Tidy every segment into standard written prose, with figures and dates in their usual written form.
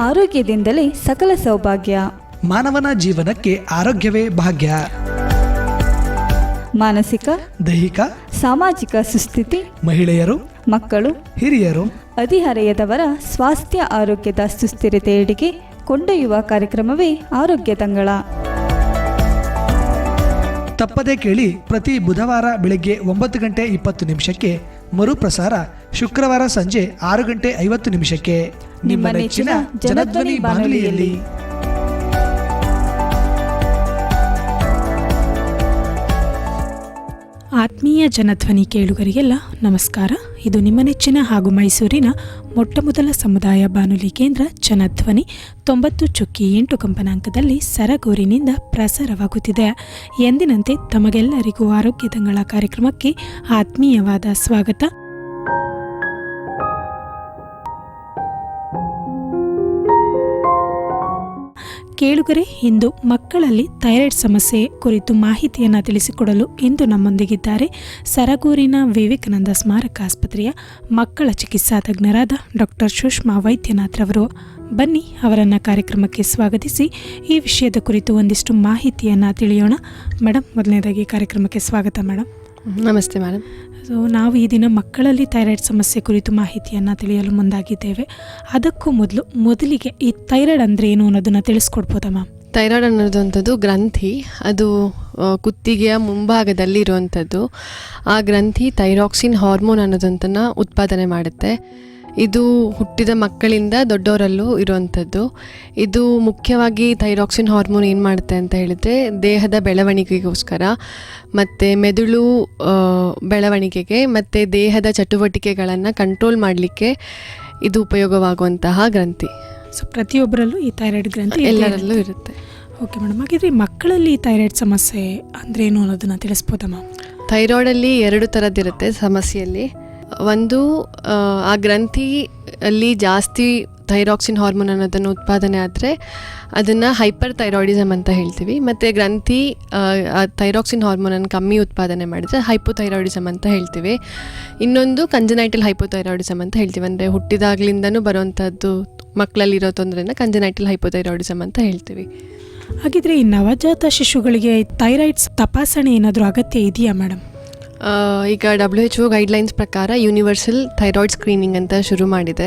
ಆರೋಗ್ಯದಿಂದಲೇ ಸಕಲ ಸೌಭಾಗ್ಯ. ಮಾನವನ ಜೀವನಕ್ಕೆ ಆರೋಗ್ಯವೇ ಭಾಗ್ಯ. ಮಾನಸಿಕ, ದೈಹಿಕ, ಸಾಮಾಜಿಕ ಸುಸ್ಥಿತಿ, ಮಹಿಳೆಯರು, ಮಕ್ಕಳು, ಹಿರಿಯರು, ಹದಿಹರೆಯದವರ ಸ್ವಾಸ್ಥ್ಯ ಆರೋಗ್ಯದ ಸುಸ್ಥಿರತೆಯೆಡೆಗೆ ಕೊಂಡೊಯ್ಯುವ ಕಾರ್ಯಕ್ರಮವೇ ಆರೋಗ್ಯ ತಂಗಳ. ತಪ್ಪದೇ ಕೇಳಿ. ಪ್ರತಿ ಬುಧವಾರ ಬೆಳಗ್ಗೆ 9:20 ಮರುಪ್ರಸಾರ ಶುಕ್ರವಾರ ಸಂಜೆ 6:50 ನಿಮ್ಮ ನೆಚ್ಚಿನ ಜನಧ್ವನಿ ಬಾನುಲಿಯಲ್ಲಿ. ಆತ್ಮೀಯ ಜನಧ್ವನಿ ಕೇಳುಗರಿಗೆಲ್ಲ ನಮಸ್ಕಾರ. ಇದು ನಿಮ್ಮ ನೆಚ್ಚಿನ ಹಾಗೂ ಮೈಸೂರಿನ ಮೊಟ್ಟಮೊದಲ ಸಮುದಾಯ ಬಾನುಲಿ ಕೇಂದ್ರ ಜನಧ್ವನಿ 90.8 ಕಂಪನಾಂಕದಲ್ಲಿ ಸರಗೂರಿನಿಂದ ಪ್ರಸಾರವಾಗುತ್ತಿದೆ. ಎಂದಿನಂತೆ ತಮಗೆಲ್ಲರಿಗೂ ಆರೋಗ್ಯ ತಂಗಳ ಕಾರ್ಯಕ್ರಮಕ್ಕೆ ಆತ್ಮೀಯವಾದ ಸ್ವಾಗತ. ಕೇಳುಗರೆ, ಇಂದು ಮಕ್ಕಳಲ್ಲಿ ಥೈರಾಯ್ಡ್ ಸಮಸ್ಯೆ ಕುರಿತು ಮಾಹಿತಿಯನ್ನು ತಿಳಿಸಿಕೊಡಲು ಇಂದು ನಮ್ಮೊಂದಿಗಿದ್ದಾರೆ ಸರಗೂರಿನ ವಿವೇಕಾನಂದ ಸ್ಮಾರಕ ಆಸ್ಪತ್ರೆಯ ಮಕ್ಕಳ ಚಿಕಿತ್ಸಾ ತಜ್ಞರಾದ ಡಾಕ್ಟರ್ ಸುಷ್ಮಾ ವೈದ್ಯನಾಥ್ ರವರು. ಬನ್ನಿ ಅವರನ್ನು ಕಾರ್ಯಕ್ರಮಕ್ಕೆ ಸ್ವಾಗತಿಸಿ ಈ ವಿಷಯದ ಕುರಿತು ಒಂದಿಷ್ಟು ಮಾಹಿತಿಯನ್ನು ತಿಳಿಯೋಣ. ಮೇಡಮ್, ಮೊದಲನೇದಾಗಿ ಕಾರ್ಯಕ್ರಮಕ್ಕೆ ಸ್ವಾಗತ ಮೇಡಮ್. ನಮಸ್ತೆ ಮೇಡಮ್. ಸೊ ನಾವು ಈ ದಿನ ಮಕ್ಕಳಲ್ಲಿ ಥೈರಾಯ್ಡ್ ಸಮಸ್ಯೆ ಕುರಿತು ಮಾಹಿತಿಯನ್ನು ತಿಳಿಯಲು ಮುಂದಾಗಿದ್ದೇವೆ. ಅದಕ್ಕೂ ಮೊದಲಿಗೆ ಈ ಥೈರಾಯ್ಡ್ ಅಂದರೆ ಏನು ಅನ್ನೋದನ್ನು ತಿಳಿಸ್ಕೊಡ್ಬೋದಾ ಮ್ಯಾಮ್? ಥೈರಾಯ್ಡ್ ಅನ್ನೋದಂಥದ್ದು ಗ್ರಂಥಿ. ಅದು ಕುತ್ತಿಗೆಯ ಮುಂಭಾಗದಲ್ಲಿ ಇರುವಂಥದ್ದು. ಆ ಗ್ರಂಥಿ ಥೈರಾಕ್ಸಿನ್ ಹಾರ್ಮೋನ್ ಅನ್ನೋದಂತನ್ನು ಉತ್ಪಾದನೆ ಮಾಡುತ್ತೆ. ಇದು ಹುಟ್ಟಿದ ಮಕ್ಕಳಿಂದ ದೊಡ್ಡವರಲ್ಲೂ ಇರುವಂಥದ್ದು. ಇದು ಮುಖ್ಯವಾಗಿ ಥೈರಾಕ್ಸಿನ್ ಹಾರ್ಮೋನ್ ಏನು ಮಾಡುತ್ತೆ ಅಂತ ಹೇಳಿದರೆ ದೇಹದ ಬೆಳವಣಿಗೆಗೋಸ್ಕರ ಮತ್ತು ಮೆದುಳು ಬೆಳವಣಿಗೆಗೆ ಮತ್ತು ದೇಹದ ಚಟುವಟಿಕೆಗಳನ್ನು ಕಂಟ್ರೋಲ್ ಮಾಡಲಿಕ್ಕೆ ಇದು ಉಪಯೋಗವಾಗುವಂತಹ ಗ್ರಂಥಿ. ಸೊ ಪ್ರತಿಯೊಬ್ಬರಲ್ಲೂ ಈ ಥೈರಾಯ್ಡ್ ಗ್ರಂಥಿ ಎಲ್ಲರಲ್ಲೂ ಇರುತ್ತೆ. Okay madam. ಹಾಗಿದ್ರೆ ಮಕ್ಕಳಲ್ಲಿ ಈ ಥೈರಾಯ್ಡ್ ಸಮಸ್ಯೆ ಅಂದರೆ ಏನು ಅನ್ನೋದನ್ನು ತಿಳಿಸ್ಬೋದಾ ಮ್ಯಾಮ್? ಥೈರಾಯ್ಡಲ್ಲಿ 2 ಥರದ್ದಿರುತ್ತೆ ಸಮಸ್ಯೆಯಲ್ಲಿ. ಒಂದು, ಆ ಗ್ರಂಥಿ ಅಲ್ಲಿ ಜಾಸ್ತಿ ಥೈರಾಕ್ಸಿನ್ ಹಾರ್ಮೋನ್ ಅನ್ನೋದನ್ನು ಉತ್ಪಾದನೆ ಆದರೆ ಅದನ್ನು ಹೈಪರ್ ಥೈರಾಯ್ಡಿಸಮ್ ಅಂತ ಹೇಳ್ತೀವಿ. ಮತ್ತು ಗ್ರಂಥಿ ಆ ಥೈರಾಕ್ಸಿನ್ ಹಾರ್ಮೋನನ್ನು ಕಮ್ಮಿ ಉತ್ಪಾದನೆ ಮಾಡಿದರೆ ಹೈಪೋಥೈರಾಯ್ಡಿಸಮ್ ಅಂತ ಹೇಳ್ತೀವಿ. ಇನ್ನೊಂದು ಕಂಜನೈಟಲ್ ಹೈಪೋಥೈರಾಯ್ಡಿಸಮ್ ಅಂತ ಹೇಳ್ತೀವಿ. ಅಂದರೆ ಹುಟ್ಟಿದಾಗಲಿಂದನೂ ಬರುವಂಥದ್ದು ಮಕ್ಕಳಲ್ಲಿರೋ ತೊಂದರೆನ ಕಂಜನೈಟಲ್ ಹೈಪೋಥೈರಾಯ್ಡಿಸಮ್ ಅಂತ ಹೇಳ್ತೀವಿ. ಹಾಗಿದ್ರೆ ಈ ನವಜಾತ ಶಿಶುಗಳಿಗೆ ಥೈರಾಯ್ಡ್ಸ್ ತಪಾಸಣೆ ಏನಾದರೂ ಅಗತ್ಯ ಇದೆಯಾ ಮೇಡಮ್? ಈಗ WHO ಗೈಡ್ಲೈನ್ಸ್ ಪ್ರಕಾರ ಯೂನಿವರ್ಸಲ್ ಥೈರಾಯ್ಡ್ ಸ್ಕ್ರೀನಿಂಗ್ ಅಂತ ಶುರು ಮಾಡಿದೆ.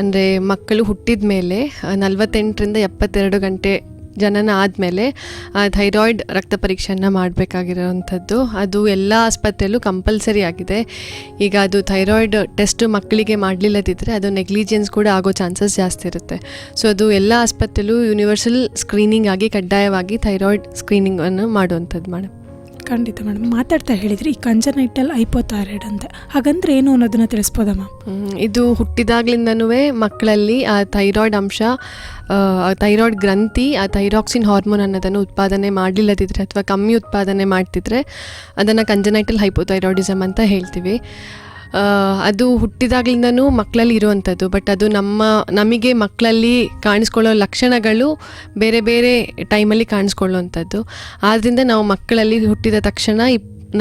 ಅಂದರೆ ಮಕ್ಕಳು ಹುಟ್ಟಿದ ಮೇಲೆ 48ರಿಂದ 72 ಗಂಟೆ ಜನನ ಆದಮೇಲೆ ಥೈರಾಯ್ಡ್ ರಕ್ತ ಪರೀಕ್ಷೆಯನ್ನು ಮಾಡಬೇಕಾಗಿರೋವಂಥದ್ದು. ಅದು ಎಲ್ಲ ಆಸ್ಪತ್ರೆಯಲ್ಲೂ ಕಂಪಲ್ಸರಿ ಆಗಿದೆ. ಈಗ ಅದು ಥೈರಾಯ್ಡ್ ಟೆಸ್ಟ್ ಮಕ್ಕಳಿಗೆ ಮಾಡಲಿಲ್ಲದಿದ್ದರೆ ಅದು ನೆಗ್ಲಿಜೆನ್ಸ್ ಕೂಡ ಆಗೋ ಚಾನ್ಸಸ್ ಜಾಸ್ತಿ ಇರುತ್ತೆ. ಸೊ ಅದು ಎಲ್ಲ ಆಸ್ಪತ್ರೆಯಲ್ಲೂ ಯೂನಿವರ್ಸಲ್ ಸ್ಕ್ರೀನಿಂಗ್ ಆಗಿ ಕಡ್ಡಾಯವಾಗಿ ಥೈರಾಯ್ಡ್ ಸ್ಕ್ರೀನಿಂಗನ್ನು ಮಾಡುವಂಥದ್ದು ಮೇಡಮ್. ಖಂಡಿತ ಮೇಡಮ್. ಮಾತಾಡ್ತಾ ಹೇಳಿದ್ರಿ ಈ ಕಂಜನೈಟಲ್ ಹೈಪೋಥೈರಾಯ್ಡ್ ಅಂತ, ಹಾಗಂದ್ರೆ ಏನು ಅನ್ನೋದನ್ನು ತಿಳಿಸ್ಬೋದಾ ಮ್ಯಾಮ್? ಇದು ಹುಟ್ಟಿದಾಗ್ಲಿಂದನೂ ಮಕ್ಕಳಲ್ಲಿ ಆ ಥೈರಾಯ್ಡ್ ಅಂಶ, ಥೈರಾಯ್ಡ್ ಗ್ರಂಥಿ ಆ ಥೈರಾಕ್ಸಿನ್ ಹಾರ್ಮೋನ್ ಅನ್ನೋದನ್ನು ಉತ್ಪಾದನೆ ಮಾಡಲಿಲ್ಲದಿದ್ದರೆ ಅಥವಾ ಕಮ್ಮಿ ಉತ್ಪಾದನೆ ಮಾಡ್ತಿದ್ರೆ ಅದನ್ನು ಕಂಜನೈಟಲ್ ಹೈಪೋಥೈರಾಯ್ಡಿಸಮ್ ಅಂತ ಹೇಳ್ತೀವಿ. ಅದು ಹುಟ್ಟಿದಾಗ್ಲಿಂದನೂ ಮಕ್ಕಳಲ್ಲಿ ಇರುವಂಥದ್ದು. ಬಟ್ ಅದು ನಮಗೆ ಮಕ್ಕಳಲ್ಲಿ ಕಾಣಿಸ್ಕೊಳ್ಳೋ ಲಕ್ಷಣಗಳು ಬೇರೆ ಬೇರೆ ಟೈಮಲ್ಲಿ ಕಾಣಿಸ್ಕೊಳ್ಳುವಂಥದ್ದು. ಆದ್ದರಿಂದ ನಾವು ಮಕ್ಕಳಲ್ಲಿ ಹುಟ್ಟಿದ ತಕ್ಷಣ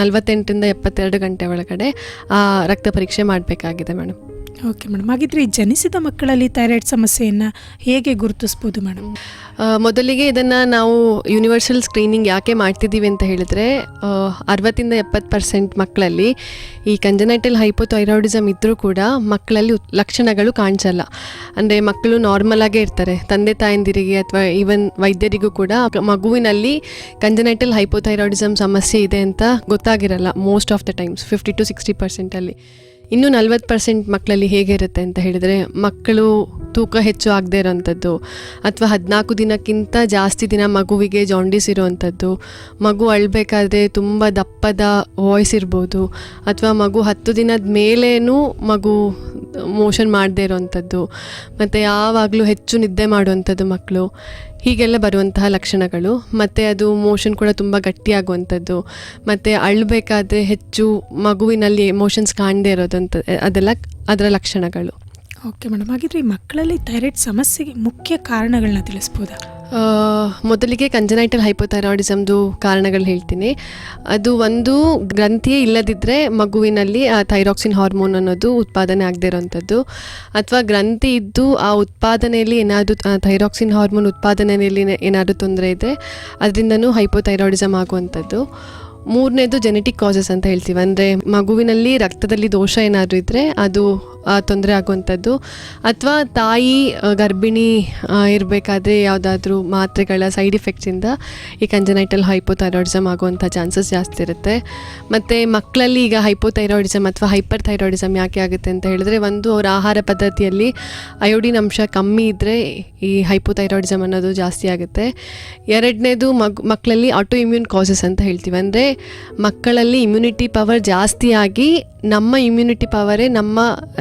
48ರಿಂದ 72 ಗಂಟೆ ಒಳಗಡೆ ಆ ರಕ್ತ ಪರೀಕ್ಷೆ ಮಾಡಬೇಕಾಗಿದೆ ಮೇಡಮ್. Okay madam. ಹಾಗಿದ್ರೆ ಈ ಜನಿಸಿದ ಮಕ್ಕಳಲ್ಲಿ ಥೈರಾಯ್ಡ್ ಸಮಸ್ಯೆಯನ್ನು ಹೇಗೆ ಗುರುತಿಸ್ಬೋದು ಮೇಡಮ್? ಮೊದಲಿಗೆ ಇದನ್ನು ನಾವು ಯೂನಿವರ್ಸಲ್ ಸ್ಕ್ರೀನಿಂಗ್ ಯಾಕೆ ಮಾಡ್ತಿದ್ದೀವಿ ಅಂತ ಹೇಳಿದರೆ 60-70% ಮಕ್ಕಳಲ್ಲಿ ಈ ಕಂಜನೈಟಲ್ ಹೈಪೋಥೈರಾಯ್ಡಿಸಮ್ ಇದ್ದರೂ ಕೂಡ ಮಕ್ಕಳಲ್ಲಿ ಲಕ್ಷಣಗಳು ಕಾಣಿಸಲ್ಲ. ಅಂದರೆ ಮಕ್ಕಳು ನಾರ್ಮಲಾಗೇ ಇರ್ತಾರೆ. ತಂದೆ ತಾಯಂದಿರಿಗೆ ಅಥವಾ ಈವನ್ ವೈದ್ಯರಿಗೂ ಕೂಡ ಮಗುವಿನಲ್ಲಿ ಕಂಜನೈಟಲ್ ಹೈಪೋಥೈರಾಯ್ಡಿಸಮ್ ಸಮಸ್ಯೆ ಇದೆ ಅಂತ ಗೊತ್ತಾಗಿರಲ್ಲ ಮೋಸ್ಟ್ ಆಫ್ ದ ಟೈಮ್ಸ್, 50-60% ಇನ್ನು 40% ಮಕ್ಕಳಲ್ಲಿ ಹೇಗಿರುತ್ತೆ ಅಂತ ಹೇಳಿದರೆ ಮಕ್ಕಳು ತೂಕ ಹೆಚ್ಚು ಆಗದೆ ಇರೋವಂಥದ್ದು, ಅಥವಾ 14 ದಿನಕ್ಕಿಂತ ಜಾಸ್ತಿ ದಿನ ಮಗುವಿಗೆ ಜಾಂಡೀಸ್ ಇರೋವಂಥದ್ದು, ಮಗು ಅಳಬೇಕಾದ್ರೆ ತುಂಬ ದಪ್ಪದ ವಾಯ್ಸ್ ಇರ್ಬೋದು, ಅಥವಾ ಮಗು 10 ದಿನದ ಮೇಲೇನೂ ಮಗು ಮೋಷನ್ ಮಾಡದೇ ಇರೋವಂಥದ್ದು, ಮತ್ತು ಯಾವಾಗಲೂ ಹೆಚ್ಚು ನಿದ್ದೆ ಮಾಡುವಂಥದ್ದು ಮಕ್ಕಳು, ಹೀಗೆಲ್ಲ ಬರುವಂತಹ ಲಕ್ಷಣಗಳು. ಮತ್ತು ಅದು ಮೋಷನ್ ಕೂಡ ತುಂಬ ಗಟ್ಟಿಯಾಗುವಂಥದ್ದು, ಮತ್ತು ಅಳಬೇಕಾದ್ರೆ ಹೆಚ್ಚು ಮಗುವಿನಲ್ಲಿ ಎಮೋಷನ್ಸ್ ಕಾಣದೇ ಇರೋದಂಥ ಅದೆಲ್ಲ ಅದರ ಲಕ್ಷಣಗಳು. Okay madam. ಹಾಗಿದ್ರೆ ಈ ಮಕ್ಕಳಲ್ಲಿ ಥೈರಾಯ್ಡ್ ಸಮಸ್ಯೆಗೆ ಮುಖ್ಯ ಕಾರಣಗಳನ್ನ ತಿಳಿಸ್ಬೋದಾ? ಮೊದಲಿಗೆ ಕಂಜನೈಟಲ್ ಹೈಪೋಥೈರಾಯ್ಡಿಸಮ್ದು ಕಾರಣಗಳು ಹೇಳ್ತೀನಿ. ಅದು ಒಂದು ಗ್ರಂಥಿಯೇ ಇಲ್ಲದಿದ್ದರೆ ಮಗುವಿನಲ್ಲಿ ಆ ಥೈರಾಕ್ಸಿನ್ ಹಾರ್ಮೋನ್ ಅನ್ನೋದು ಉತ್ಪಾದನೆ ಆಗದೇ ಇರೋವಂಥದ್ದು, ಅಥವಾ ಗ್ರಂಥಿ ಇದ್ದು ಆ ಉತ್ಪಾದನೆಯಲ್ಲಿ ಏನಾದರೂ ಥೈರಾಕ್ಸಿನ್ ಹಾರ್ಮೋನ್ ಉತ್ಪಾದನೆಯಲ್ಲಿ ಏನಾದರೂ ತೊಂದರೆ ಇದೆ ಅದರಿಂದನೂ ಹೈಪೋಥೈರಾಯ್ಡಿಸಮ್ ಆಗುವಂಥದ್ದು. ಮೂರನೇದು ಜೆನೆಟಿಕ್ ಕಾಸಸ್ ಅಂತ ಹೇಳ್ತೀವಿ, ಅಂದರೆ ಮಗುವಿನಲ್ಲಿ ರಕ್ತದಲ್ಲಿ ದೋಷ ಏನಾದರೂ ಇದ್ದರೆ ಅದು ತೊಂದರೆ ಆಗುವಂಥದ್ದು, ಅಥವಾ ತಾಯಿ ಗರ್ಭಿಣಿ ಇರಬೇಕಾದ್ರೆ ಯಾವುದಾದ್ರೂ ಮಾತ್ರೆಗಳ ಸೈಡ್ ಎಫೆಕ್ಟ್ಸಿಂದ ಈ ಕಂಜನೈಟಲ್ ಹೈಪೋಥೈರಾಯ್ಡಿಸಮ್ ಆಗುವಂಥ ಚಾನ್ಸಸ್ ಜಾಸ್ತಿ ಇರುತ್ತೆ. ಮತ್ತು ಮಕ್ಕಳಲ್ಲಿ ಈಗ ಹೈಪೋಥೈರಾಯ್ಡಿಸಮ್ ಅಥವಾ ಹೈಪರ್ ಥೈರಾಯ್ಡಿಸಮ್ ಯಾಕೆ ಆಗುತ್ತೆ ಅಂತ ಹೇಳಿದ್ರೆ, ಒಂದು ಅವರ ಆಹಾರ ಪದ್ಧತಿಯಲ್ಲಿ ಅಯೋಡಿನ್ ಅಂಶ ಕಮ್ಮಿ ಇದ್ದರೆ ಈ ಹೈಪೋಥೈರಾಯ್ಡಿಸಮ್ ಅನ್ನೋದು ಜಾಸ್ತಿ ಆಗುತ್ತೆ. ಎರಡನೇದು ಮಕ್ಕಳಲ್ಲಿ ಆಟೋ ಇಮ್ಯೂನ್ ಕಾಸಸ್ ಅಂತ ಹೇಳ್ತೀವಿ, ಅಂದರೆ ಮಕ್ಕಳಲ್ಲಿ ಇಮ್ಯುನಿಟಿ ಪವರ್ ಜಾಸ್ತಿಯಾಗಿ ನಮ್ಮ ಇಮ್ಯುನಿಟಿ ಪವರೇ ನಮ್ಮ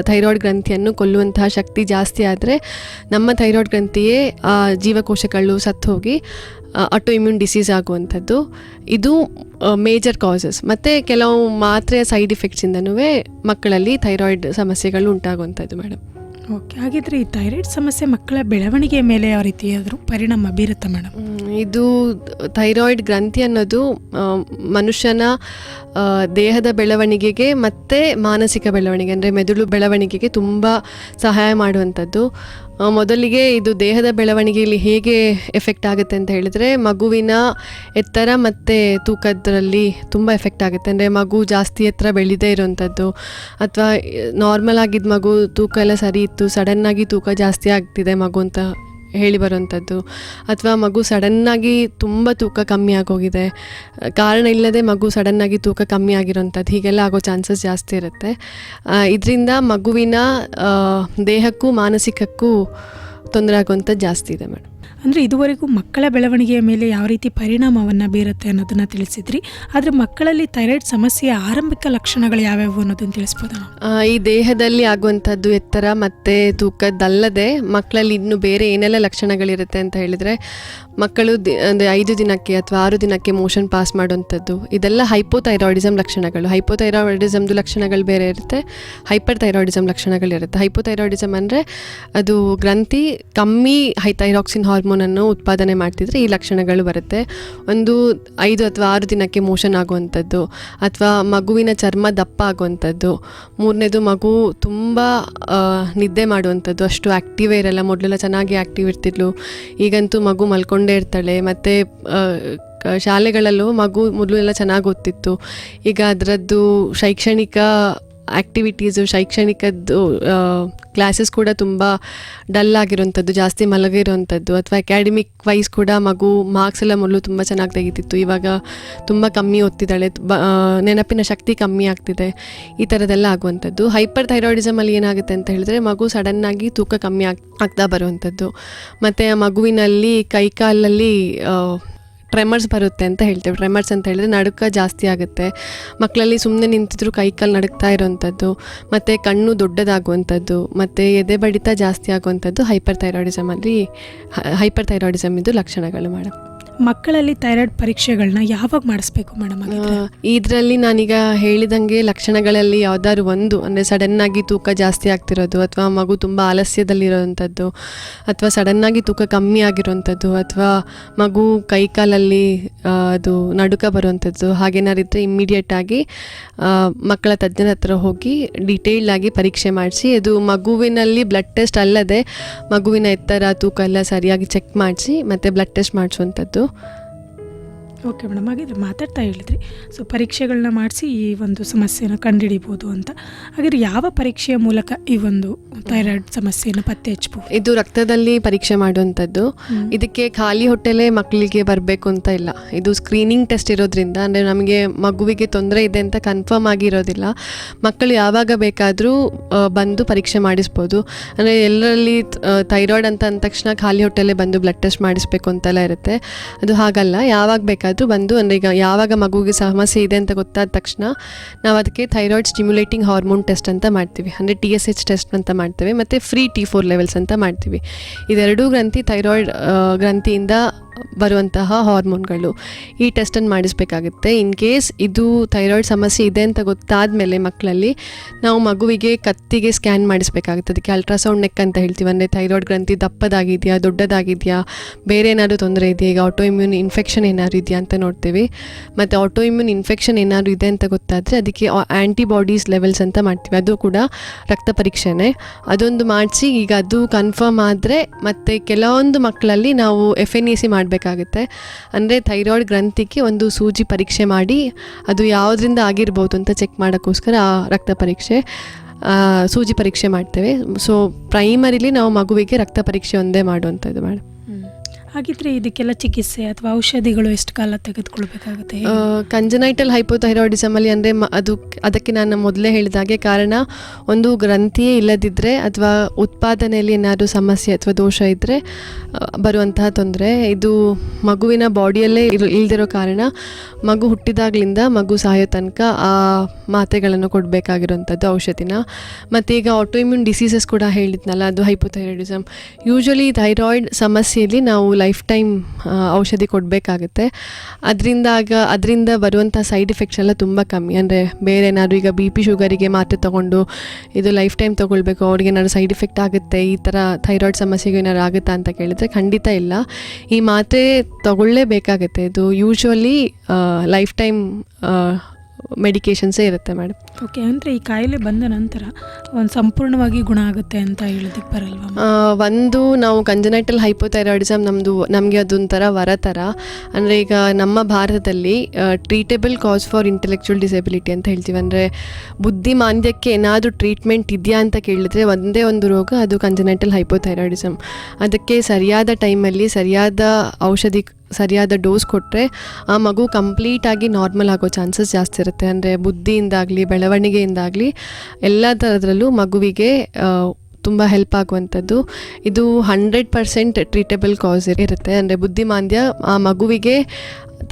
ಥೈರಾಯ್ಡ್ ಗ್ರಂಥಿಯನ್ನು ಕೊಲ್ಲುವಂತಹ ಶಕ್ತಿ ಜಾಸ್ತಿ ಆದರೆ ನಮ್ಮ ಥೈರಾಯ್ಡ್ ಗ್ರಂಥಿಯೇ ಜೀವಕೋಶಗಳು ಸತ್ತು ಹೋಗಿ ಆಟೋ ಇಮ್ಯೂನ್ ಡಿಸೀಸ್ ಆಗುವಂಥದ್ದು. ಇದು ಮೇಜರ್ ಕಾಸಸ್. ಮತ್ತು ಕೆಲವು ಮಾತ್ರೆಯ ಸೈಡ್ ಎಫೆಕ್ಟ್ಸಿಂದನೂ ಮಕ್ಕಳಲ್ಲಿ ಥೈರಾಯ್ಡ್ ಸಮಸ್ಯೆಗಳು ಉಂಟಾಗುವಂಥದ್ದು ಮೇಡಮ್. ಓಕೆ, ಹಾಗಿದ್ರೆ ಈ ಥೈರಾಯ್ಡ್ ಸಮಸ್ಯೆ ಮಕ್ಕಳ ಬೆಳವಣಿಗೆಯ ಮೇಲೆ ಯಾವ ರೀತಿಯಾದರೂ ಪರಿಣಾಮ ಬೀರುತ್ತೆ ಮೇಡಮ್? ಇದು ಥೈರಾಯ್ಡ್ ಗ್ರಂಥಿ ಅನ್ನೋದು ಮನುಷ್ಯನ ದೇಹದ ಬೆಳವಣಿಗೆಗೆ ಮತ್ತು ಮಾನಸಿಕ ಬೆಳವಣಿಗೆ ಅಂದರೆ ಮೆದುಳು ಬೆಳವಣಿಗೆಗೆ ತುಂಬ ಸಹಾಯ ಮಾಡುವಂಥದ್ದು. ಮೊದಲಿಗೆ ಇದು ದೇಹದ ಬೆಳವಣಿಗೆಯಲ್ಲಿ ಹೇಗೆ ಎಫೆಕ್ಟ್ ಆಗುತ್ತೆ ಅಂತ ಹೇಳಿದರೆ, ಮಗುವಿನ ಎತ್ತರ ಮತ್ತು ತೂಕದಲ್ಲಿ ತುಂಬ ಎಫೆಕ್ಟ್ ಆಗುತ್ತೆ. ಅಂದರೆ ಮಗು ಜಾಸ್ತಿ ಎತ್ತರ ಬೆಳೀದೇ ಇರೋವಂಥದ್ದು, ಅಥವಾ ನಾರ್ಮಲ್ ಆಗಿದ್ದ ಮಗು ತೂಕ ಎಲ್ಲ ಸರಿ ಇತ್ತು, ಸಡನ್ನಾಗಿ ತೂಕ ಜಾಸ್ತಿ ಆಗ್ತಿದೆ ಮಗು ಅಂತ ಹೇಳಿ ಬರುವಂಥದ್ದು, ಅಥವಾ ಮಗು ಸಡನ್ನಾಗಿ ತುಂಬ ತೂಕ ಕಮ್ಮಿ ಆಗೋಗಿದೆ, ಕಾರಣ ಇಲ್ಲದೆ ಮಗು ಸಡನ್ನಾಗಿ ತೂಕ ಕಮ್ಮಿ ಆಗಿರೋಂಥದ್ದು, ಹೀಗೆಲ್ಲ ಆಗೋ ಚಾನ್ಸಸ್ ಜಾಸ್ತಿ ಇರುತ್ತೆ. ಇದರಿಂದ ಮಗುವಿನ ದೇಹಕ್ಕೂ ಮಾನಸಿಕಕ್ಕೂ ತೊಂದರೆ ಆಗುವಂಥದ್ದು ಜಾಸ್ತಿ ಇದೆ ಮೇಡಮ್. ಅಂದರೆ ಇದುವರೆಗೂ ಮಕ್ಕಳ ಬೆಳವಣಿಗೆಯ ಮೇಲೆ ಯಾವ ರೀತಿ ಪರಿಣಾಮವನ್ನು ಬೀರುತ್ತೆ ಅನ್ನೋದನ್ನು ತಿಳಿಸಿದ್ರಿ. ಆದರೆ ಮಕ್ಕಳಲ್ಲಿ ಥೈರಾಯ್ಡ್ ಸಮಸ್ಯೆಯ ಆರಂಭಿಕ ಲಕ್ಷಣಗಳು ಯಾವ್ಯಾವು ಅನ್ನೋದನ್ನು ತಿಳಿಸ್ಬೋದಾ? ಈ ದೇಹದಲ್ಲಿ ಆಗುವಂಥದ್ದು ಎತ್ತರ ಮತ್ತು ತೂಕದ್ದಲ್ಲದೆ ಮಕ್ಕಳಲ್ಲಿ ಇನ್ನೂ ಬೇರೆ ಏನೆಲ್ಲ ಲಕ್ಷಣಗಳಿರುತ್ತೆ ಅಂತ ಹೇಳಿದರೆ, ಮಕ್ಕಳು ಅಂದರೆ 5 ದಿನಕ್ಕೆ ಅಥವಾ 6 ದಿನಕ್ಕೆ ಮೋಷನ್ ಪಾಸ್ ಮಾಡುವಂಥದ್ದು, ಇದೆಲ್ಲ ಹೈಪೋಥೈರಾಯ್ಡಿಸಮ್ ಲಕ್ಷಣಗಳು. ಹೈಪೋಥೈರಾಯ್ಡಿಸಮ್ದು ಲಕ್ಷಣಗಳು ಬೇರೆ ಇರುತ್ತೆ, ಹೈಪರ್ ಥೈರಾಯ್ಡಿಸಮ್ ಲಕ್ಷಣಗಳಿರುತ್ತೆ. ಹೈಪೋಥೈರಾಯ್ಡಿಸಮ್ ಅಂದರೆ ಅದು ಗ್ರಂಥಿ ಕಮ್ಮಿ ಥೈರಾಕ್ಸಿನ್ ಹಾರ್ಮೋನನ್ನು ಉತ್ಪಾದನೆ ಮಾಡ್ತಿದ್ರೆ ಈ ಲಕ್ಷಣಗಳು ಬರುತ್ತೆ. ಒಂದು 5 ಅಥವಾ 6 ದಿನಕ್ಕೆ ಮೋಷನ್ ಆಗುವಂಥದ್ದು, ಅಥವಾ ಮಗುವಿನ ಚರ್ಮ ದಪ್ಪ ಆಗುವಂಥದ್ದು. ಮೂರನೇದು ಮಗು ತುಂಬ ನಿದ್ದೆ ಮಾಡುವಂಥದ್ದು, ಅಷ್ಟು ಆ್ಯಕ್ಟಿವೇ ಇರಲ್ಲ. ಮೊದಲೆಲ್ಲ ಚೆನ್ನಾಗಿ ಆ್ಯಕ್ಟಿವ್ ಇರ್ತಿದ್ಲು, ಈಗಂತೂ ಮಗು ಮಲ್ಕೊಂಡೇ ಇರ್ತಾಳೆ. ಮತ್ತು ಶಾಲೆಗಳಲ್ಲೂ ಮಗು ಮೊದಲೆಲ್ಲ ಚೆನ್ನಾಗಿ ಓದ್ತಿತ್ತು, ಈಗ ಅದರದ್ದು ಶೈಕ್ಷಣಿಕ ಆ್ಯಕ್ಟಿವಿಟೀಸು, ಶೈಕ್ಷಣಿಕದ್ದು ಕ್ಲಾಸಸ್ ಕೂಡ ತುಂಬ ಡಲ್ ಆಗಿರೋಂಥದ್ದು, ಜಾಸ್ತಿ ಮಲಗಿರೋಂಥದ್ದು, ಅಥವಾ ಅಕಾಡೆಮಿಕ್ ವೈಸ್ ಕೂಡ ಮಗು ಮಾರ್ಕ್ಸ್ ಎಲ್ಲ ಮೊದಲು ತುಂಬ ಚೆನ್ನಾಗಿ ತೆಗಿತಿತ್ತು, ಇವಾಗ ತುಂಬ ಕಮ್ಮಿ ಓದ್ತಿದ್ದಾಳೆ, ನೆನಪಿನ ಶಕ್ತಿ ಕಮ್ಮಿ ಆಗ್ತಿದೆ, ಈ ಥರದ್ದೆಲ್ಲ ಆಗುವಂಥದ್ದು. ಹೈಪರ್ ಥೈರಾಯ್ಡಿಸಮಲ್ಲಿ ಏನಾಗುತ್ತೆ ಅಂತ ಹೇಳಿದ್ರೆ, ಮಗು ಸಡನ್ನಾಗಿ ತೂಕ ಕಮ್ಮಿ ಆಗ್ತಾ ಬರುವಂಥದ್ದು, ಮತ್ತು ಆ ಮಗುವಿನಲ್ಲಿ ಕೈಕಾಲಲ್ಲಿ ಟ್ರೆಮರ್ಸ್ ಬರುತ್ತೆ ಅಂತ ಹೇಳ್ತೇವೆ. ಟ್ರೆಮರ್ಸ್ ಅಂತ ಹೇಳಿದ್ರೆ ನಡುಕ ಜಾಸ್ತಿ ಆಗುತ್ತೆ, ಮಕ್ಕಳಲ್ಲಿ ಸುಮ್ಮನೆ ನಿಂತಿದ್ರು ಕೈಕಾಲು ನಡುಕ್ತಾ ಇರೋವಂಥದ್ದು, ಮತ್ತು ಕಣ್ಣು ದೊಡ್ಡದಾಗುವಂಥದ್ದು, ಮತ್ತು ಎದೆ ಬಡಿತ ಜಾಸ್ತಿ ಆಗುವಂಥದ್ದು ಹೈಪರ್ ಥೈರಾಯ್ಡಿಸಮ್ ಇದು ಲಕ್ಷಣಗಳು ಮೇಡಮ್. ಮಕ್ಕಳಲ್ಲಿ ಥೈರಾಯ್ಡ್ ಪರೀಕ್ಷೆಗಳನ್ನ ಯಾವಾಗ ಮಾಡಿಸ್ಬೇಕು ಮೇಡಮ್? ಇದರಲ್ಲಿ ನಾನೀಗ ಹೇಳಿದಂಗೆ ಲಕ್ಷಣಗಳಲ್ಲಿ ಯಾವ್ದಾದ್ರು ಒಂದು, ಅಂದರೆ ಸಡನ್ನಾಗಿ ತೂಕ ಜಾಸ್ತಿ ಆಗ್ತಿರೋದು, ಅಥವಾ ಮಗು ತುಂಬ ಆಲಸ್ಯದಲ್ಲಿರೋವಂಥದ್ದು, ಅಥವಾ ಸಡನ್ನಾಗಿ ತೂಕ ಕಮ್ಮಿ ಆಗಿರೋವಂಥದ್ದು, ಅಥವಾ ಮಗು ಕೈಕಾಲಲ್ಲಿ ಅದು ನಡುಕ ಬರುವಂಥದ್ದು, ಹಾಗೇನಾರಿದ್ರೆ ಇಮ್ಮಿಡಿಯೇಟಾಗಿ ಮಕ್ಕಳ ತಜ್ಞರ ಹತ್ರ ಹೋಗಿ ಡೀಟೇಲ್ಡಾಗಿ ಪರೀಕ್ಷೆ ಮಾಡಿಸಿ, ಅದು ಮಗುವಿನಲ್ಲಿ ಬ್ಲಡ್ ಟೆಸ್ಟ್ ಅಲ್ಲದೆ ಮಗುವಿನ ಎತ್ತರ ತೂಕ ಎಲ್ಲ ಸರಿಯಾಗಿ ಚೆಕ್ ಮಾಡಿಸಿ ಮತ್ತು ಬ್ಲಡ್ ಟೆಸ್ಟ್ ಮಾಡಿಸುವಂಥದ್ದು. ಓಕೆ ಮೇಡಮ್, ಹಾಗಿದ್ರೆ ಮಾತಾಡ್ತಾ ಹೇಳಿದ್ರಿ, ಸೊ ಪರೀಕ್ಷೆಗಳನ್ನ ಮಾಡಿಸಿ ಈ ಒಂದು ಸಮಸ್ಯೆನ ಕಂಡುಹಿಡಿಬೋದು ಅಂತ. ಹಾಗಾದ್ರೆ ಯಾವ ಪರೀಕ್ಷೆಯ ಮೂಲಕ ಈ ಒಂದು ಥೈರಾಯ್ಡ್ ಸಮಸ್ಯೆಯನ್ನು ಪತ್ತೆ ಹಚ್ಚಬಹುದು? ಇದು ರಕ್ತದಲ್ಲಿ ಪರೀಕ್ಷೆ ಮಾಡುವಂಥದ್ದು. ಇದಕ್ಕೆ ಖಾಲಿ ಹೊಟ್ಟೆಲೇ ಮಕ್ಕಳಿಗೆ ಬರಬೇಕು ಅಂತ ಇಲ್ಲ, ಇದು ಸ್ಕ್ರೀನಿಂಗ್ ಟೆಸ್ಟ್ ಇರೋದ್ರಿಂದ, ಅಂದರೆ ನಮಗೆ ಮಗುವಿಗೆ ತೊಂದರೆ ಇದೆ ಅಂತ ಕನ್ಫರ್ಮ್ ಆಗಿರೋದಿಲ್ಲ. ಮಕ್ಕಳು ಯಾವಾಗ ಬೇಕಾದರೂ ಬಂದು ಪರೀಕ್ಷೆ ಮಾಡಿಸ್ಬೋದು. ಅಂದರೆ ಎಲ್ಲರಲ್ಲಿ ಥೈರಾಯ್ಡ್ ಅಂತ ಅಂದ ತಕ್ಷಣ ಖಾಲಿ ಹೊಟ್ಟೆಲೇ ಬಂದು ಬ್ಲಡ್ ಟೆಸ್ಟ್ ಮಾಡಿಸ್ಬೇಕು ಅಂತೆಲ್ಲ ಇರುತ್ತೆ, ಅದು ಹಾಗಲ್ಲ. ಯಾವಾಗ ಬೇಕಾದರೂ ಬಂದು, ಅಂದರೆ ಈಗ ಯಾವಾಗ ಮಗುವಿಗೆ ಸಮಸ್ಯೆ ಇದೆ ಅಂತ ಗೊತ್ತಾದ ತಕ್ಷಣ ನಾವು ಅದಕ್ಕೆ ಥೈರಾಯ್ಡ್ ಸ್ಟಿಮ್ಯುಲೇಟಿಂಗ್ ಹಾರ್ಮೋನ್ ಟೆಸ್ಟ್ ಅಂತ ಮಾಡ್ತೀವಿ, ಅಂದರೆ TSH ಟೆಸ್ಟ್ ಅಂತ ಮಾಡ್ತೇವೆ, ಮತ್ತು ಫ್ರೀ T4 ಲೆವೆಲ್ಸ್ ಅಂತ ಮಾಡ್ತೀವಿ. ಇದೆರಡೂ ಗ್ರಂಥಿ ಥೈರಾಯ್ಡ್ ಗ್ರಂಥಿಯಿಂದ ಬರುವಂತಹ ಹಾರ್ಮೋನ್ಗಳು, ಈ ಟೆಸ್ಟನ್ನು ಮಾಡಿಸ್ಬೇಕಾಗುತ್ತೆ. ಇನ್ ಕೇಸ್ ಇದು ಥೈರಾಯ್ಡ್ ಸಮಸ್ಯೆ ಇದೆ ಅಂತ ಗೊತ್ತಾದ ಮೇಲೆ ಮಕ್ಕಳಲ್ಲಿ ನಾವು ಮಗುವಿಗೆ ಕತ್ತಿಗೆ ಸ್ಕ್ಯಾನ್ ಮಾಡಿಸ್ಬೇಕಾಗುತ್ತೆ. ಅದಕ್ಕೆ ಅಲ್ಟ್ರಾಸೌಂಡ್ ನೆಕ್ ಅಂತ ಹೇಳ್ತೀವಿ. ಅಂದರೆ ಥೈರಾಯ್ಡ್ ಗ್ರಂಥಿ ದಪ್ಪದಾಗಿದೆಯಾ, ದೊಡ್ಡದಾಗಿದೆಯಾ, ಬೇರೆ ಏನಾದರೂ ತೊಂದರೆ ಇದೆಯಾ, ಈಗ ಆಟೋ ಇಮ್ಯೂನ್ ಇನ್ಫೆಕ್ಷನ್ ಏನಾದ್ರು ಇದೆಯಾ ಅಂತ ನೋಡ್ತೀವಿ. ಮತ್ತು ಆಟೋ ಇಮ್ಯೂನ್ ಇನ್ಫೆಕ್ಷನ್ ಏನಾದರೂ ಇದೆ ಅಂತ ಗೊತ್ತಾದರೆ ಅದಕ್ಕೆ ಆ್ಯಂಟಿಬಾಡೀಸ್ ಲೆವೆಲ್ಸ್ ಅಂತ ಮಾಡ್ತೀವಿ, ಅದು ಕೂಡ ರಕ್ತ ಪರೀಕ್ಷೆನೇ. ಅದೊಂದು ಮಾಡಿಸಿ ಈಗ ಅದು ಕನ್ಫರ್ಮ್ ಆದರೆ ಮತ್ತು ಕೆಲವೊಂದು ಮಕ್ಕಳಲ್ಲಿ ನಾವು FNAC ಮಾಡಬೇಕಾಗುತ್ತೆ. ಅಂದರೆ ಥೈರಾಯ್ಡ್ ಗ್ರಂಥಿಗೆ ಒಂದು ಸೂಜಿ ಪರೀಕ್ಷೆ ಮಾಡಿ ಅದು ಯಾವುದರಿಂದ ಆಗಿರ್ಬೋದು ಅಂತ ಚೆಕ್ ಮಾಡೋಕ್ಕೋಸ್ಕರ ಆ ರಕ್ತ ಪರೀಕ್ಷೆ ಸೂಜಿ ಪರೀಕ್ಷೆ ಮಾಡ್ತೇವೆ. ಸೊ ಪ್ರೈಮರಿಲಿ ನಾವು ಮಗುವಿಗೆ ರಕ್ತ ಪರೀಕ್ಷೆ ಒಂದೇ ಮಾಡುವಂಥದ್ದು ಮೇಡಮ್. ಹಾಗಿದ್ರೆ ಇದಕ್ಕೆಲ್ಲ ಚಿಕಿತ್ಸೆ ಅಥವಾ ಔಷಧಿಗಳು ಎಷ್ಟು ಕಾಲ ತೆಗೆದುಕೊಳ್ಬೇಕಾಗುತ್ತೆ? ಕಂಜನೈಟಲ್ ಹೈಪೋಥೈರಾಯ್ಡಿಸಮಲ್ಲಿ ಅಂದರೆ ಅದಕ್ಕೆ ನಾನು ಮೊದಲೇ ಹೇಳಿದಾಗೆ ಕಾರಣ ಒಂದು ಗ್ರಂಥಿಯೇ ಇಲ್ಲದಿದ್ದರೆ ಅಥವಾ ಉತ್ಪಾದನೆಯಲ್ಲಿ ಏನಾದರೂ ಸಮಸ್ಯೆ ಅಥವಾ ದೋಷ ಇದ್ದರೆ ಬರುವಂತಹ ತೊಂದರೆ. ಇದು ಮಗುವಿನ ಬಾಡಿಯಲ್ಲೇ ಇಲ್ದಿರೋ ಕಾರಣ ಮಗು ಹುಟ್ಟಿದಾಗಲಿಂದ ಮಗು ಸಾಯೋ ತನಕ ಆ ಮಾತ್ರೆಗಳನ್ನು ಕೊಡಬೇಕಾಗಿರೋಂಥದ್ದು ಔಷಧಿನ. ಮತ್ತು ಈಗ ಆಟೋ ಇಮ್ಯೂನ್ ಡಿಸೀಸಸ್ ಕೂಡ ಹೇಳಿದ್ನಲ್ಲ, ಅದು ಹೈಪೋಥೈರಾಯ್ಡಿಸಮ್. ಯೂಶ್ವಲಿ ಥೈರಾಯ್ಡ್ ಸಮಸ್ಯೆಯಲ್ಲಿ ನಾವು ಲೈಫ್ ಟೈಮ್ ಔಷಧಿ ಕೊಡಬೇಕಾಗುತ್ತೆ. ಅದರಿಂದ ಬರುವಂಥ ಸೈಡ್ ಎಫೆಕ್ಟ್ಸ್ ಎಲ್ಲ ತುಂಬ ಕಮ್ಮಿ. ಅಂದರೆ ಬೇರೆ ಏನಾದರೂ ಈಗ BP ಶುಗರಿಗೆ ಮಾತ್ರೆ ತೊಗೊಂಡು ಇದು ಲೈಫ್ ಟೈಮ್ ತೊಗೊಳ್ಬೇಕು, ಅವ್ರಿಗೆ ಏನಾದ್ರು ಸೈಡ್ ಎಫೆಕ್ಟ್ ಆಗುತ್ತೆ, ಈ ಥರ ಥೈರಾಯ್ಡ್ ಸಮಸ್ಯೆಗೆ ಏನಾದ್ರು ಆಗುತ್ತಾ ಅಂತ ಕೇಳಿದರೆ ಖಂಡಿತ ಇಲ್ಲ. ಈ ಮಾತ್ರೆ ತೊಗೊಳ್ಳೇಬೇಕಾಗುತ್ತೆ. ಇದು ಯೂಶ್ವಲಿ ಲೈಫ್ ಟೈಮ್ ಮೆಡಿಕೇಷನ್ಸೇ ಇರುತ್ತೆ ಮೇಡಮ್. ಓಕೆ, ಅಂದರೆ ಈ ಕಾಯಿಲೆ ಬಂದ ನಂತರ ಒಂದು ಸಂಪೂರ್ಣವಾಗಿ ಗುಣ ಆಗುತ್ತೆ ಅಂತ ಹೇಳೋದಕ್ಕೆ ಬರಲ್ವಾ? ಒಂದು ನಾವು ಕಂಜನೈಟಲ್ ಹೈಪೋಥೈರಾಯ್ಡಿಸಮ್ ನಮಗೆ ಅದೊಂಥರ ವರ ಥರ. ಅಂದರೆ ಈಗ ನಮ್ಮ ಭಾರತದಲ್ಲಿ treatable cause for intellectual disability ಅಂತ ಹೇಳ್ತೀವಿ. ಅಂದರೆ ಬುದ್ಧಿಮಾಂದ್ಯಕ್ಕೆ ಏನಾದರೂ ಟ್ರೀಟ್ಮೆಂಟ್ ಇದೆಯಾ ಅಂತ ಕೇಳಿದರೆ ಒಂದೇ ಒಂದು ರೋಗ, ಅದು ಕಂಜನೈಟಲ್ ಹೈಪೋಥೈರಾಯ್ಡಿಸಮ್. ಅದಕ್ಕೆ ಸರಿಯಾದ ಟೈಮಲ್ಲಿ ಸರಿಯಾದ ಔಷಧಿ ಸರಿಯಾದ ಡೋಸ್ ಕೊಟ್ಟರೆ ಆ ಮಗು ಕಂಪ್ಲೀಟಾಗಿ ನಾರ್ಮಲ್ ಆಗೋ ಚಾನ್ಸಸ್ ಜಾಸ್ತಿ ಇರುತ್ತೆ. ಅಂದರೆ ಬುದ್ಧಿಯಿಂದಾಗಲಿ ಬೆಳವಣಿಗೆಯಿಂದಾಗಲಿ ಎಲ್ಲ ಥರದ್ರಲ್ಲೂ ಮಗುವಿಗೆ ತುಂಬ ಹೆಲ್ಪ್ ಆಗುವಂಥದ್ದು. ಇದು 100% ಟ್ರೀಟೇಬಲ್ ಕಾಸ್ ಇರುತ್ತೆ. ಅಂದರೆ ಬುದ್ಧಿಮಾಂದ್ಯ ಆ ಮಗುವಿಗೆ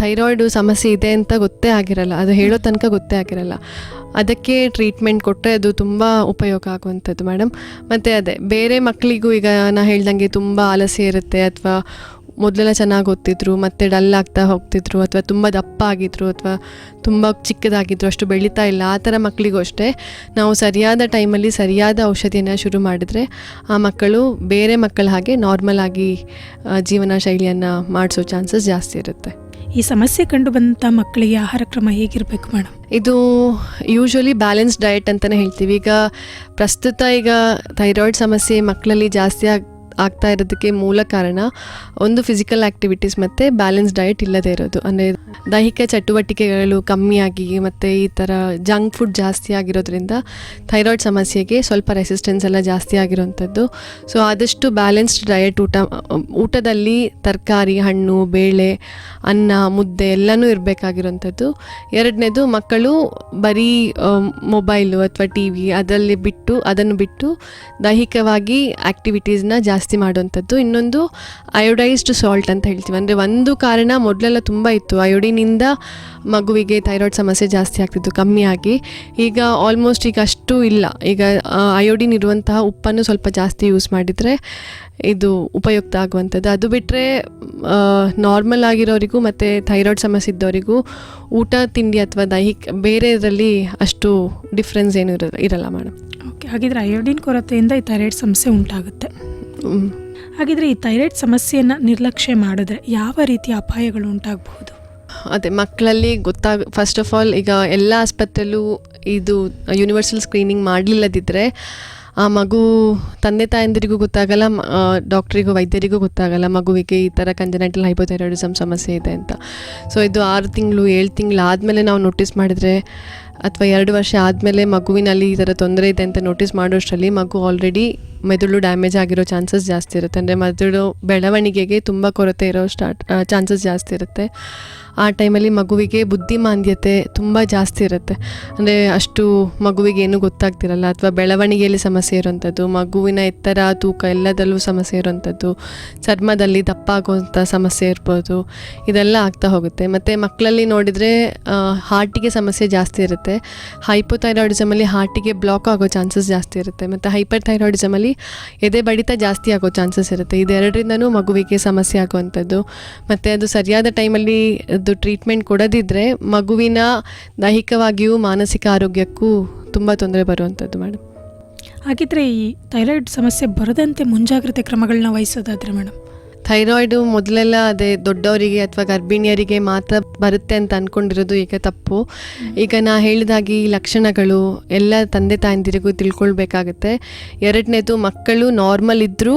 ಥೈರಾಯ್ಡು ಸಮಸ್ಯೆ ಇದೆ ಅಂತ ಗೊತ್ತೇ ಆಗಿರಲ್ಲ, ಅದು ಹೇಳೋ ತನಕ ಗೊತ್ತೇ ಆಗಿರಲ್ಲ. ಅದಕ್ಕೆ ಟ್ರೀಟ್ಮೆಂಟ್ ಕೊಟ್ಟರೆ ಅದು ತುಂಬ ಉಪಯೋಗ ಆಗುವಂಥದ್ದು ಮೇಡಮ್. ಮತ್ತು ಅದೇ ಬೇರೆ ಮಕ್ಕಳಿಗೂ ಈಗ ನಾ ಹೇಳ್ದಂಗೆ ತುಂಬ ಆಲಸ್ಯ ಇರುತ್ತೆ, ಅಥವಾ ಮೊದಲೆಲ್ಲ ಚೆನ್ನಾಗಿ ಓದ್ತಿದ್ರು ಮತ್ತು ಡಲ್ ಆಗ್ತಾ ಹೋಗ್ತಿದ್ರು, ಅಥವಾ ತುಂಬ ದಪ್ಪ ಆಗಿದ್ರು, ಅಥವಾ ತುಂಬ ಚಿಕ್ಕದಾಗಿದ್ರು, ಅಷ್ಟು ಬೆಳೀತಾ ಇಲ್ಲ, ಆ ಥರ ಮಕ್ಕಳಿಗೂ ಅಷ್ಟೇ ನಾವು ಸರಿಯಾದ ಟೈಮಲ್ಲಿ ಸರಿಯಾದ ಔಷಧಿಯನ್ನು ಶುರು ಮಾಡಿದರೆ ಆ ಮಕ್ಕಳು ಬೇರೆ ಮಕ್ಕಳ ಹಾಗೆ ನಾರ್ಮಲ್ ಆಗಿ ಜೀವನ ಶೈಲಿಯನ್ನು ಮಾಡಿಸೋ ಚಾನ್ಸಸ್ ಜಾಸ್ತಿ ಇರುತ್ತೆ. ಈ ಸಮಸ್ಯೆ ಕಂಡು ಬಂದಂಥ ಮಕ್ಕಳಿಗೆ ಆಹಾರ ಕ್ರಮ ಹೇಗಿರಬೇಕು ಮೇಡಮ್? ಇದು ಯೂಶ್ವಲಿ ಬ್ಯಾಲೆನ್ಸ್ ಡಯಟ್ ಅಂತಲೇ ಹೇಳ್ತೀವಿ. ಈಗ ಪ್ರಸ್ತುತ ಈಗ ಥೈರಾಯ್ಡ್ ಸಮಸ್ಯೆ ಮಕ್ಕಳಲ್ಲಿ ಜಾಸ್ತಿ ಆಗ್ತಾ ಇರೋದಕ್ಕೆ ಮೂಲ ಕಾರಣ ಒಂದು ಫಿಸಿಕಲ್ ಆ್ಯಕ್ಟಿವಿಟೀಸ್ ಮತ್ತು ಬ್ಯಾಲೆನ್ಸ್ ಡಯಟ್ ಇಲ್ಲದೇ ಇರೋದು. ಅಂದರೆ ದೈಹಿಕ ಚಟುವಟಿಕೆಗಳು ಕಮ್ಮಿಯಾಗಿ ಮತ್ತು ಈ ಥರ ಜಂಕ್ ಫುಡ್ ಜಾಸ್ತಿ ಆಗಿರೋದ್ರಿಂದ ಥೈರಾಯ್ಡ್ ಸಮಸ್ಯೆಗೆ ಸ್ವಲ್ಪ ರೆಸಿಸ್ಟೆನ್ಸ್ ಎಲ್ಲ ಜಾಸ್ತಿ ಆಗಿರೋವಂಥದ್ದು. ಸೊ ಆದಷ್ಟು ಬ್ಯಾಲೆನ್ಸ್ಡ್ ಡಯಟ್ ಊಟದಲ್ಲಿ ತರಕಾರಿ, ಹಣ್ಣು, ಬೇಳೆ, ಅನ್ನ, ಮುದ್ದೆ ಎಲ್ಲನೂ ಇರಬೇಕಾಗಿರೋಂಥದ್ದು. ಎರಡನೇದು, ಮಕ್ಕಳು ಬರೀ ಮೊಬೈಲು ಅಥವಾ TV ಅದನ್ನು ಬಿಟ್ಟು ದೈಹಿಕವಾಗಿ ಆ್ಯಕ್ಟಿವಿಟೀಸ್ನ ಜಾಸ್ತಿ ಮಾಡುವಂಥದ್ದು. ಇನ್ನೊಂದು ಅಯೋಡೈಸ್ಡ್ ಸಾಲ್ಟ್ ಅಂತ ಹೇಳ್ತೀವಿ. ಅಂದರೆ ಒಂದು ಕಾರಣ ಮೊದಲೆಲ್ಲ ತುಂಬ ಇತ್ತು, ಅಯೋಡಿನಿಂದ ಮಗುವಿಗೆ ಥೈರಾಯ್ಡ್ ಸಮಸ್ಯೆ ಜಾಸ್ತಿ ಆಗ್ತಿತ್ತು, ಕಮ್ಮಿಯಾಗಿ. ಈಗ ಆಲ್ಮೋಸ್ಟ್ ಈಗ ಅಷ್ಟು ಇಲ್ಲ. ಈಗ ಅಯೋಡಿನ್ ಇರುವಂತಹ ಉಪ್ಪನ್ನು ಸ್ವಲ್ಪ ಜಾಸ್ತಿ ಯೂಸ್ ಮಾಡಿದರೆ ಇದು ಉಪಯುಕ್ತ ಆಗುವಂಥದ್ದು. ಅದು ಬಿಟ್ಟರೆ ನಾರ್ಮಲ್ ಆಗಿರೋರಿಗೂ ಮತ್ತು ಥೈರಾಯ್ಡ್ ಸಮಸ್ಯೆ ಇದ್ದವರಿಗೂ ಊಟ ತಿಂಡಿ ಅಥವಾ ಬೇರೆ ಇದರಲ್ಲಿ ಅಷ್ಟು ಡಿಫ್ರೆನ್ಸ್ ಏನು ಇರಲ್ಲ ಮೇಡಮ್. ಓಕೆ, ಹಾಗಿದ್ರೆ ಅಯೋಡಿನ್ ಕೊರತೆಯಿಂದ ಈ ಥೈರಾಯ್ಡ್ ಸಮಸ್ಯೆ ಉಂಟಾಗುತ್ತೆ. ಹಾಗಿದ್ರೆ ಈ ಥೈರಾಯ್ಡ್ ಸಮಸ್ಯೆಯನ್ನು ನಿರ್ಲಕ್ಷ್ಯ ಮಾಡಿದ್ರೆ ಯಾವ ರೀತಿಯ ಅಪಾಯಗಳು ಉಂಟಾಗಬಹುದು? ಅದೇ ಮಕ್ಕಳಲ್ಲಿ ಫಸ್ಟ್ ಆಫ್ ಆಲ್ ಈಗ ಎಲ್ಲ ಆಸ್ಪತ್ರೆಯಲ್ಲೂ ಇದು ಯೂನಿವರ್ಸಲ್ ಸ್ಕ್ರೀನಿಂಗ್ ಮಾಡಲಿಲ್ಲದಿದ್ದರೆ ಆ ಮಗು ತಂದೆ ತಾಯಂದಿರಿಗೂ ಗೊತ್ತಾಗಲ್ಲ, ಡಾಕ್ಟ್ರಿಗೂ ವೈದ್ಯರಿಗೂ ಗೊತ್ತಾಗಲ್ಲ ಮಗುವಿಗೆ ಈ ಥರ ಕಂಜನೈಟಲ್ ಹೈಪೋಥೈರಾಯ್ಡಿಸಮ್ ಸಮಸ್ಯೆ ಇದೆ ಅಂತ. ಸೊ ಇದು 6 ತಿಂಗಳು 7 ತಿಂಗಳು ಆದಮೇಲೆ ನಾವು ನೋಟಿಸ್ ಮಾಡಿದರೆ, ಅಥವಾ 2 ವರ್ಷ ಆದಮೇಲೆ ಮಗುವಿನಲ್ಲಿ ಈ ಥರ ತೊಂದರೆ ಇದೆ ಅಂತ ನೋಟಿಸ್ ಮಾಡೋಷ್ಟರಲ್ಲಿ ಮಗು ಆಲ್ರೆಡಿ ಮೆದುಳು ಡ್ಯಾಮೇಜ್ ಆಗಿರೋ ಚಾನ್ಸಸ್ ಜಾಸ್ತಿ ಇರುತ್ತೆ. ಅಂದರೆ ಮೆದುಳು ಬೆಳವಣಿಗೆಗೆ ತುಂಬ ಕೊರತೆ ಇರೋ ಚಾನ್ಸಸ್ ಜಾಸ್ತಿ ಇರುತ್ತೆ. ಆ ಟೈಮಲ್ಲಿ ಮಗುವಿಗೆ ಬುದ್ಧಿಮಾಂದ್ಯತೆ ತುಂಬ ಜಾಸ್ತಿ ಇರುತ್ತೆ. ಅಂದರೆ ಅಷ್ಟು ಮಗುವಿಗೆ ಏನೂ ಗೊತ್ತಾಗ್ತಿರಲ್ಲ, ಅಥವಾ ಬೆಳವಣಿಗೆಯಲ್ಲಿ ಸಮಸ್ಯೆ ಇರೋವಂಥದ್ದು, ಮಗುವಿನ ಎತ್ತರ, ತೂಕ ಎಲ್ಲದಲ್ಲೂ ಸಮಸ್ಯೆ ಇರೋವಂಥದ್ದು, ಚರ್ಮದಲ್ಲಿ ದಪ್ಪ ಆಗುವಂಥ ಸಮಸ್ಯೆ ಇರ್ಬೋದು, ಇದೆಲ್ಲ ಆಗ್ತಾ ಹೋಗುತ್ತೆ. ಮತ್ತು ಮಕ್ಕಳಲ್ಲಿ ನೋಡಿದರೆ ಹಾರ್ಟಿಗೆ ಸಮಸ್ಯೆ ಜಾಸ್ತಿ ಇರುತ್ತೆ. ಹೈಪೋಥೈರಾಯ್ಡಿಸಮಲ್ಲಿ ಹಾರ್ಟಿಗೆ ಬ್ಲಾಕ್ ಆಗೋ ಚಾನ್ಸಸ್ ಜಾಸ್ತಿ ಇರುತ್ತೆ. ಮತ್ತು ಹೈಪರ್ ಥೈರಾಯ್ಡಿಸಮಲ್ಲಿ ಎದೆ ಬಡಿತ ಜಾಸ್ತಿ ಆಗೋ ಚಾನ್ಸಸ್ ಇರುತ್ತೆ. ಇದೆರಡರಿಂದನೂ ಮಗುವಿಗೆ ಸಮಸ್ಯೆ ಆಗುವಂಥದ್ದು. ಮತ್ತು ಅದು ಸರಿಯಾದ ಟೈಮಲ್ಲಿ ಅದು ಟ್ರೀಟ್ಮೆಂಟ್ ಕೊಡದಿದ್ದರೆ ಮಗುವಿನ ದೈಹಿಕವಾಗಿಯೂ ಮಾನಸಿಕ ಆರೋಗ್ಯಕ್ಕೂ ತುಂಬ ತೊಂದರೆ ಬರುವಂಥದ್ದು ಮೇಡಮ್. ಹಾಗಿದ್ರೆ ಈ ಥೈರಾಯ್ಡ್ ಸಮಸ್ಯೆ ಬರದಂತೆ ಮುಂಜಾಗ್ರತೆ ಕ್ರಮಗಳನ್ನ ವಹಿಸೋದಾದರೆ ಮೇಡಮ್? ಥೈರಾಯ್ಡು ಮೊದಲೆಲ್ಲ ಅದೇ ದೊಡ್ಡವರಿಗೆ ಅಥವಾ ಗರ್ಭಿಣಿಯರಿಗೆ ಮಾತ್ರ ಬರುತ್ತೆ ಅಂತ ಅಂದ್ಕೊಂಡಿರೋದು ಈಗ ತಪ್ಪು. ಈಗ ನಾ ಹೇಳಿದಾಗೆ ಈ ಲಕ್ಷಣಗಳು ಎಲ್ಲ ತಂದೆ ತಾಯಂದಿರಿಗೂ ತಿಳ್ಕೊಳ್ಬೇಕಾಗತ್ತೆ. ಎರಡನೇದು, ಮಕ್ಕಳು ನಾರ್ಮಲ್ ಇದ್ದರೂ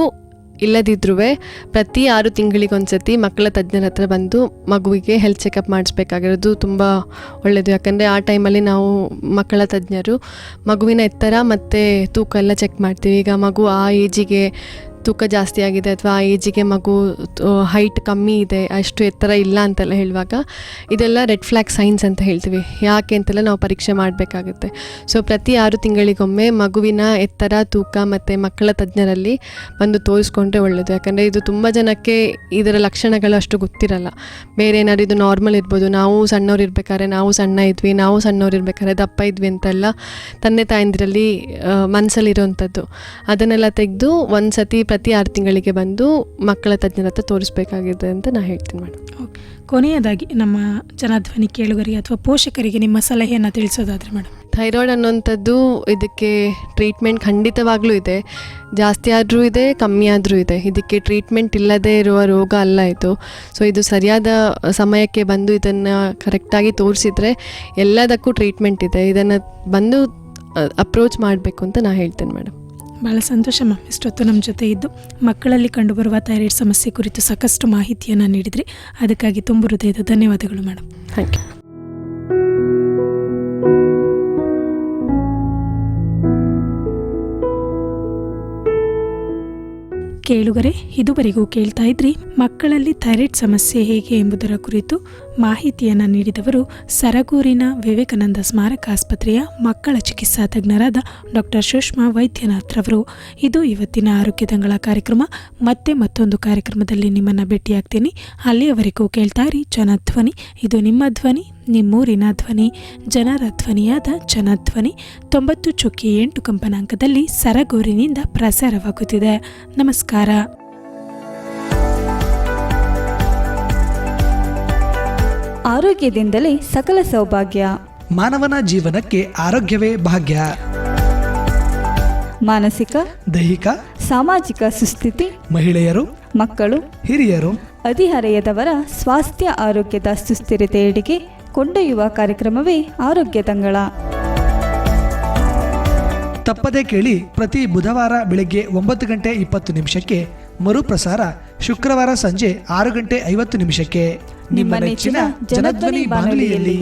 ಇಲ್ಲದಿದ್ರೂ ಪ್ರತಿ 6 ತಿಂಗಳಿಗೊಂದ್ಸತಿ ಮಕ್ಕಳ ತಜ್ಞರ ಹತ್ರ ಬಂದು ಮಗುವಿಗೆ ಹೆಲ್ತ್ ಚೆಕಪ್ ಮಾಡಿಸ್ಬೇಕಾಗಿರೋದು ತುಂಬ ಒಳ್ಳೆಯದು. ಯಾಕಂದರೆ ಆ ಟೈಮಲ್ಲಿ ನಾವು ಮಕ್ಕಳ ತಜ್ಞರು ಮಗುವಿನ ಎತ್ತರ ಮತ್ತು ತೂಕ ಎಲ್ಲ ಚೆಕ್ ಮಾಡ್ತೀವಿ. ಈಗ ಮಗು ಆ ಏಜಿಗೆ ತೂಕ ಜಾಸ್ತಿ ಆಗಿದೆ ಅಥವಾ ಆ ಏಜಿಗೆ ಮಗು ಹೈಟ್ ಕಮ್ಮಿ ಇದೆ, ಅಷ್ಟು ಎತ್ತರ ಇಲ್ಲ ಅಂತೆಲ್ಲ ಹೇಳುವಾಗ ಇದೆಲ್ಲ ರೆಡ್ ಫ್ಲ್ಯಾಗ್ ಸೈನ್ಸ್ ಅಂತ ಹೇಳ್ತೀವಿ. ಯಾಕೆ ಅಂತೆಲ್ಲ ನಾವು ಪರೀಕ್ಷೆ ಮಾಡಬೇಕಾಗುತ್ತೆ. ಸೊ ಪ್ರತಿ 6 ತಿಂಗಳಿಗೊಮ್ಮೆ ಮಗುವಿನ ಎತ್ತರ, ತೂಕ ಮತ್ತು ಮಕ್ಕಳ ತಜ್ಞರಲ್ಲಿ ಬಂದು ತೋರಿಸ್ಕೊಂಡ್ರೆ ಒಳ್ಳೆಯದು. ಯಾಕಂದರೆ ಇದು ತುಂಬ ಜನಕ್ಕೆ ಇದರ ಲಕ್ಷಣಗಳು ಅಷ್ಟು ಗೊತ್ತಿರಲ್ಲ. ಬೇರೆ ಏನಾದ್ರು ಇದು ನಾರ್ಮಲ್ ಇರ್ಬೋದು, ನಾವು ಸಣ್ಣವ್ರು ಇರ್ಬೇಕಾದ್ರೆ ನಾವು ಸಣ್ಣ ಇದ್ವಿ, ನಾವು ಸಣ್ಣವ್ರು ಇರ್ಬೇಕಾದ್ರೆ ದಪ್ಪ ಇದ್ವಿ ಅಂತೆಲ್ಲ ತಂದೆ ತಾಯಂದಿರಲ್ಲಿ ಮನಸ್ಸಲ್ಲಿರೋವಂಥದ್ದು. ಅದನ್ನೆಲ್ಲ ತೆಗೆದು ಒಂದು ಸತಿ ಪ್ರತಿ 6 ತಿಂಗಳಿಗೆ ಬಂದು ಮಕ್ಕಳ ತಜ್ಞರ ಹತ್ರ ತೋರಿಸ್ಬೇಕಾಗಿದೆ ಅಂತ ನಾನು ಹೇಳ್ತೀನಿ ಮೇಡಮ್. ಓಕೆ, ಕೊನೆಯದಾಗಿ ನಮ್ಮ ಜನಧ್ವನಿ ಕೇಳುಗರಿಗೆ ಅಥವಾ ಪೋಷಕರಿಗೆ ನಿಮ್ಮ ಸಲಹೆಯನ್ನು ತಿಳಿಸೋದಾದರೆ ಮೇಡಮ್? ಥೈರಾಯ್ಡ್ ಅನ್ನೋಂಥದ್ದು ಇದಕ್ಕೆ ಟ್ರೀಟ್ಮೆಂಟ್ ಖಂಡಿತವಾಗ್ಲೂ ಇದೆ. ಜಾಸ್ತಿ ಆದರೂ ಇದೆ, ಕಮ್ಮಿ ಆದರೂ ಇದೆ. ಇದಕ್ಕೆ ಟ್ರೀಟ್ಮೆಂಟ್ ಇಲ್ಲದೇ ಇರುವ ರೋಗ ಅಲ್ಲ ಇದು. ಸೊ ಇದು ಸರಿಯಾದ ಸಮಯಕ್ಕೆ ಬಂದು ಇದನ್ನು ಕರೆಕ್ಟಾಗಿ ತೋರಿಸಿದರೆ ಎಲ್ಲದಕ್ಕೂ ಟ್ರೀಟ್ಮೆಂಟ್ ಇದೆ. ಇದನ್ನು ಬಂದು ಅಪ್ರೋಚ್ ಮಾಡಬೇಕು ಅಂತ ನಾನು ಹೇಳ್ತೇನೆ ಮೇಡಮ್. ಭಾಳ ಸಂತೋಷ ಮ್ಯಾಮ್, ಇಷ್ಟೊತ್ತು ನಮ್ಮ ಜೊತೆ ಇದ್ದು ಮಕ್ಕಳಲ್ಲಿ ಕಂಡುಬರುವ ಥೈರಾಯ್ಡ್ ಸಮಸ್ಯೆ ಕುರಿತು ಸಾಕಷ್ಟು ಮಾಹಿತಿಯನ್ನು ನೀಡಿದ್ರಿ. ಅದಕ್ಕಾಗಿ ತುಂಬ ಹೃದಯದ ಧನ್ಯವಾದಗಳು ಮೇಡಮ್. Thank you. ಕೇಳುಗರೆ, ಇದುವರೆಗೂ ಕೇಳ್ತಾ ಇದ್ರಿ ಮಕ್ಕಳಲ್ಲಿ ಥೈರಾಯ್ಡ್ ಸಮಸ್ಯೆ ಹೇಗೆ ಎಂಬುದರ ಕುರಿತು ಮಾಹಿತಿಯನ್ನು ನೀಡಿದವರು ಸರಗೂರಿನ ವಿವೇಕಾನಂದ ಸ್ಮಾರಕ ಆಸ್ಪತ್ರೆಯ ಮಕ್ಕಳ ಚಿಕಿತ್ಸಾ ತಜ್ಞರಾದ ಡಾಕ್ಟರ್ ಸುಷ್ಮಾ ವೈದ್ಯನಾಥ್ ರವರು. ಇದು ಇವತ್ತಿನ ಆರೋಗ್ಯದಂಗಳ ಕಾರ್ಯಕ್ರಮ. ಮತ್ತೆ ಮತ್ತೊಂದು ಕಾರ್ಯಕ್ರಮದಲ್ಲಿ ನಿಮ್ಮನ್ನು ಭೇಟಿಯಾಗ್ತೀನಿ. ಅಲ್ಲಿಯವರೆಗೂ ಕೇಳ್ತಾ ಇರಿ ಜನಧ್ವನಿ. ಇದು ನಿಮ್ಮ ಧ್ವನಿ, ನಿಮ್ಮೂರಿನ ಧ್ವನಿ, ಜನರ ಧ್ವನಿಯಾದ ಜನಧ್ವನಿ 90.8 ಕಂಪನಾಂಕದಲ್ಲಿ ಸರಗೂರಿನಿಂದ ಪ್ರಸಾರವಾಗುತ್ತಿದೆ. ನಮಸ್ಕಾರ. ಆರೋಗ್ಯದಿಂದಲೇ ಸಕಲ ಸೌಭಾಗ್ಯ. ಮಾನವನ ಜೀವನಕ್ಕೆ ಆರೋಗ್ಯವೇ ಭಾಗ್ಯ. ಮಾನಸಿಕ, ದೈಹಿಕ, ಸಾಮಾಜಿಕ ಸುಸ್ಥಿತಿ, ಮಹಿಳೆಯರು, ಮಕ್ಕಳು, ಹಿರಿಯರು, ಹದಿಹರೆಯದವರ ಸ್ವಾಸ್ಥ್ಯ ಆರೋಗ್ಯದ ಸುಸ್ಥಿರತೆಯೆಡೆಗೆ ಕೊಂಡೊಯ್ಯುವ ಕಾರ್ಯಕ್ರಮವೇ ಆರೋಗ್ಯ ತಂಗಳ. ತಪ್ಪದೇ ಕೇಳಿ ಪ್ರತಿ ಬುಧವಾರ ಬೆಳಗ್ಗೆ 9:20 ಮರುಪ್ರಸಾರ ಶುಕ್ರವಾರ ಸಂಜೆ 6:50 ನಿಮ್ಮ ನೆಚ್ಚಿನ ಜನಧ್ವನಿ ಬಾನುಲಿಯಲ್ಲಿ.